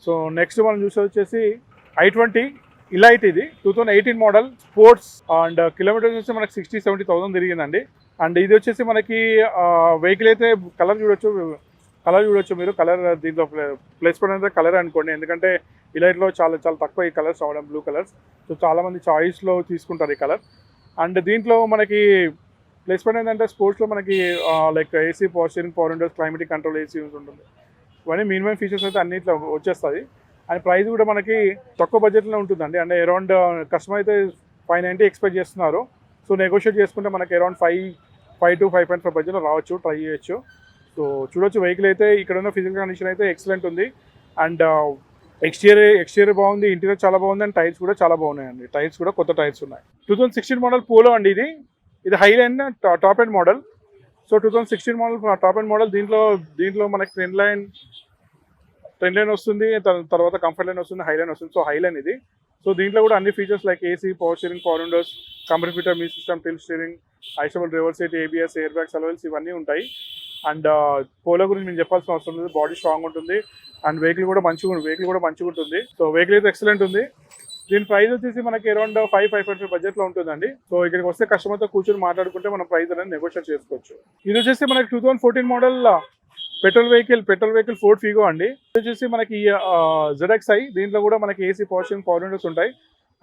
So next మనం చూసేది వచ్చేసి i20 ఇలైట్. ఇది 2018 మోడల్ స్పోర్ట్స్ అండ్ కిలోమీటర్స్ వచ్చి మనకి 60-70,000 తిరిగిందండి. అండ్ ఇది వచ్చేసి మనకి వెహికల్ అయితే కలర్ చూడొచ్చు మీరు. కలర్ దీంట్లో ప్లేస్ పడిన కలర్ అనుకోండి, ఎందుకంటే ఇలైట్లో చాలా చాలా తక్కువ ఈ కలర్స్ అవడం, బ్లూ కలర్స్. సో చాలామంది చాయిస్లో తీసుకుంటారు ఈ కలర్. అండ్ దీంట్లో మనకి ప్లేస్ పడిన ఏంటంటే స్పోర్ట్స్లో మనకి like AC, power steering, power Windows, climatic control, AC ఉంటుంది. ఇవన్నీ మినిమం ఫీచర్స్ అయితే అన్నిట్లో వచ్చేస్తుంది. అండ్ ప్రైస్ కూడా మనకి తక్కువ బడ్జెట్లో ఉంటుందండి. అంటే అరౌండ్ కస్టమర్ అయితే 590 ఎక్స్పెక్ట్ చేస్తున్నారు. సో నెగోషియేట్ చేసుకుంటే మనకి అరౌండ్ 5 to 5.5 బడ్జెట్లో రావచ్చు, ట్రై చేయొచ్చు. సో చూడొచ్చు వెహికల్ అయితే ఇక్కడ ఉన్న ఫిజికల్ కండిషన్ అయితే ఎక్సలెంట్ ఉంది. అండ్ ఎక్స్టీరియర్ బాగుంది, ఇంటీరియర్ చాలా బాగుంది. అండ్ టైర్స్ కూడా చాలా బాగున్నాయండి. టైర్స్ కూడా కొత్త టైర్స్ ఉన్నాయి. 2016 మోడల్ పోలో అండి. ఇది high line top end model. So 2016 model top end model. దీంట్లో మనకి ట్రెండ్ లైన్ వస్తుంది, తర్వాత కంఫర్ట్ లైన్ వస్తుంది, హై లైన్ వస్తుంది. సో హై లైన్ ఇది. సో దీంట్లో కూడా అన్ని features like AC, power steering, power windows, computer music system, tilt steering, ఐసబుల్ reverse seat, ABS, air bags, alloy wheels ఇవన్నీ ఉంటాయి. అండ్ పోలో గురించి నేను చెప్పాల్సిన అవసరం లేదు. బాడీ స్ట్రాంగ్ ఉంటుంది అండ్ వెహికల్ కూడా మంచిగా ఉంటుంది. సో వెహికల్ అయితే ఎక్సలెంట్ ఉంది. దీని ప్రైస్ వచ్చేసి మనకి అరౌండ్ 5.5 బడ్జెట్లో ఉంటుందండి. సో ఇక్కడికి వస్తే కస్టమర్తో కూర్చొని మాట్లాడుకుంటే మనం ప్రైస్ అనేది నెగోషియేట్ చేసుకోవచ్చు. ఇది వచ్చేసి మనకి 2014 model petrol vehicle Ford Figo అండి. ఇది వచ్చేసి మనకి ZXi. దీంట్లో కూడా మనకి AC, power steering, power Windows ఉంటాయి.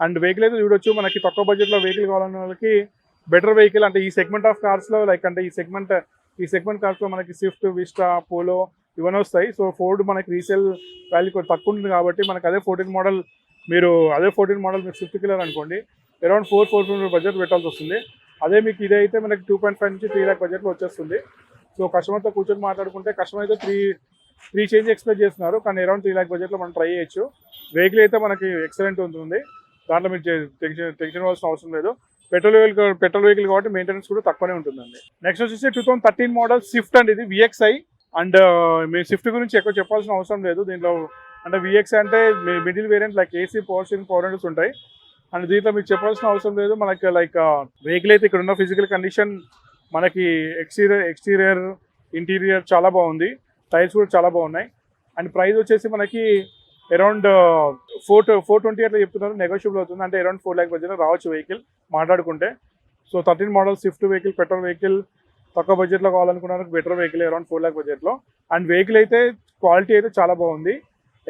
అండ్ వెహికల్ అయితే చూడొచ్చు. మనకి తక్కువ బడ్జెట్లో వెహికల్ కావాలన్న వాళ్ళకి బెటర్ వెహికల్. అంటే ఈ సెగ్మెంట్ ఆఫ్ కార్స్లో ఈ సెగ్మెంట్ కార్స్లో మనకి స్విఫ్ట్, విస్టా, పోలో ఇవన్నీ వస్తాయి. సో ఫోర్డ్ మనకి రీసేల్ వాల్యూ తక్కువ ఉంటుంది కాబట్టి మనకి అదే 14 మోడల్ మీరు స్విఫ్ట్ కిల్లర్ అనుకోండి, అరౌండ్ 4.5 బడ్జెట్ పెట్టాల్సి వస్తుంది. అదే మీకు ఇదైతే మనకి 2.5 నుంచి 3 lakh బడ్జెట్లో వచ్చేస్తుంది. సో కస్టమర్తో కూర్చొని మాట్లాడుకుంటే కస్టమర్ అయితే త్రీ చేంజ్ ఎక్స్పెక్ట్ చేస్తున్నారు, కానీ అరౌండ్ 3 lakh బడ్జెట్లో మనం ట్రై చేయొచ్చు. వెహికల్ అయితే మనకి ఎక్సలెంట్ ఉంటుంది. దాంట్లో మీరు టెన్షన్ అవ్వాల్సిన అవసరం లేదు. పెట్రోల్ వెహికల్ కాబట్టి మెయింటెనెన్స్ కూడా తక్కువనే ఉంటుందండి. నెక్స్ట్ వచ్చేసి 2013 మోడల్ స్విఫ్ట్ అండి. ఇది VXi. అండ్ మీరు స్విఫ్ట్ గురించి ఎక్కువ చెప్పాల్సిన అవసరం లేదు. దీంట్లో అంటే VXi అంటే middle variant like AC, power steering, power Windows ఉంటాయి. అండ్ దీంట్లో మీకు చెప్పాల్సిన అవసరం లేదు. మనకి లైక్ వెహికల్ అయితే ఇక్కడ ఉన్న ఫిజికల్ కండిషన్ మనకి ఎక్స్టీరియర్, ఇంటీరియర్ చాలా బాగుంది. టైర్స్ కూడా చాలా బాగున్నాయి. అండ్ ప్రైస్ వచ్చేసి మనకి అరౌండ్ 420 అట్లా చెప్తున్నారు. నెగోషియబుల్ అవుతుంది. అంటే అరౌండ్ 4 lakh బడ్జెట్లో రావచ్చు వెహికల్ మాట్లాడుకుంటే. So 13 model Swift vehicle, petrol vehicle, తక్కువ బడ్జెట్లో కావాలనుకున్నారు బెటర్ వెహికల్ అరౌండ్ 4 lakh బడ్జెట్లో. అండ్ వెహికల్ అయితే క్వాలిటీ అయితే చాలా బాగుంది,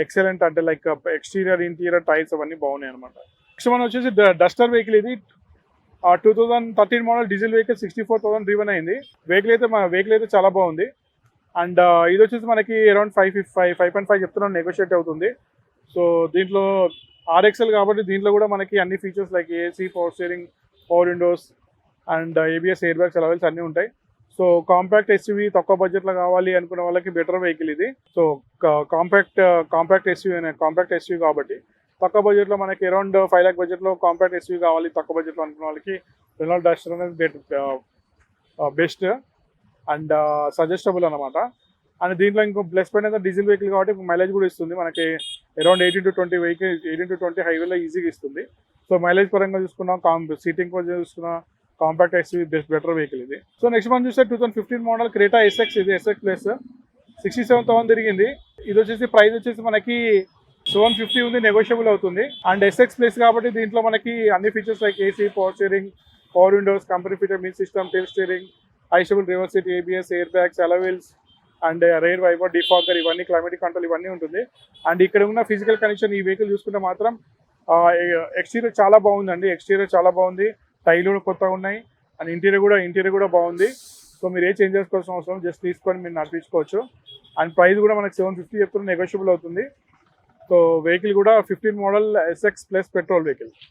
ఎక్సలెంట్. అంటే లైక్ ఎక్స్టీరియర్, ఇంటీరియర్, టైర్స్ అవన్నీ బాగున్నాయి అనమాట. నెక్స్ట్ మనం వచ్చేసి డస్టర్ వెహికల్. ఇది 2013 మోడల్ డీజిల్ వెహికల్, 64,000 డ్రివెన్ అయింది. వెహికల్ అయితే చాలా బాగుంది. అండ్ ఇది వచ్చేసి మనకి అరౌండ్ 5.5 చెప్తున్నాను, నెగోషియేట్ అవుతుంది. సో దీంట్లో RXL కాబట్టి దీంట్లో కూడా మనకి అన్ని features like AC, power steering, power Windows and ABS, air bags, అలవెల్స్ అన్నీ ఉంటాయి. సో కాంపాక్ట్ SUV తక్కువ బడ్జెట్లో కావాలి అనుకునే వాళ్ళకి బెటర్ వెహికల్ ఇది. సో కాంపాక్ట్ SUV కాబట్టి తక్కువ బడ్జెట్లో మనకి అరౌండ్ 5 lakh బడ్జెట్లో కాంపాక్ట్ SUV కావాలి తక్కువ బడ్జెట్లో అనుకున్న వాళ్ళకి రెనాల్ట్ డస్టర్ అనేది బెస్ట్ అండ్ సజెస్టబుల్ అనమాట. అండ్ దీంట్లో ఇంకో ప్లస్ పాయింట్ అయితే డీజిల్ వెహికల్ కాబట్టి మైలేజ్ కూడా ఇస్తుంది. మనకి అరౌండ్ 18 to 20 హైవేలో ఈజీగా ఇస్తుంది. సో మైలేజ్ పరంగా చూసుకున్నాం, సీటింగ్ పరంగా చూసుకున్నా కాంపాక్ట్ SUV బెటర్ వెహికల్ ఇది. సో నెక్స్ట్ మనం చూస్తే 2015 మోడల్ క్రేటా SX. ఇది SX ప్లస్ 67,000 తిరిగింది. ఇది వచ్చేసి ప్రైస్ వచ్చేసి మనకి 750 ఉంది, నెగోషియబుల్ అవుతుంది. అండ్ SX ప్లస్ కాబట్టి దీంట్లో మనకి అన్ని features like AC, power steering, power windows, computer music system, tilt steering, ఐసబుల్ reverse seat, ABS, air bags, alloy wheels and rear wiper, defogger ఇవన్నీ, క్లైమేటిక్ కంట్రోల్ ఇవన్నీ ఉంటుంది. అండ్ ఇక్కడ ఉన్న ఫిజికల్ కండిషన్ ఈ వెహికల్ చూసుకుంటే మాత్రం ఎక్స్టీరియర్ చాలా బాగుంది. టైర్లు కూడా కొత్తగా ఉన్నాయి. అండ్ ఇంటీరియర్ కూడా బాగుంది. సో మీరు చేంజ్ చేసుకోవాల్సిన అవసరం, జస్ట్ తీసుకొని మీరు నడిపించుకోవచ్చు. అండ్ ప్రైస్ కూడా మనకి 750 చెప్తున్నా, నెగోషియబుల్ అవుతుంది. సో వెహికల్ కూడా 15 model SX plus petrol vehicle.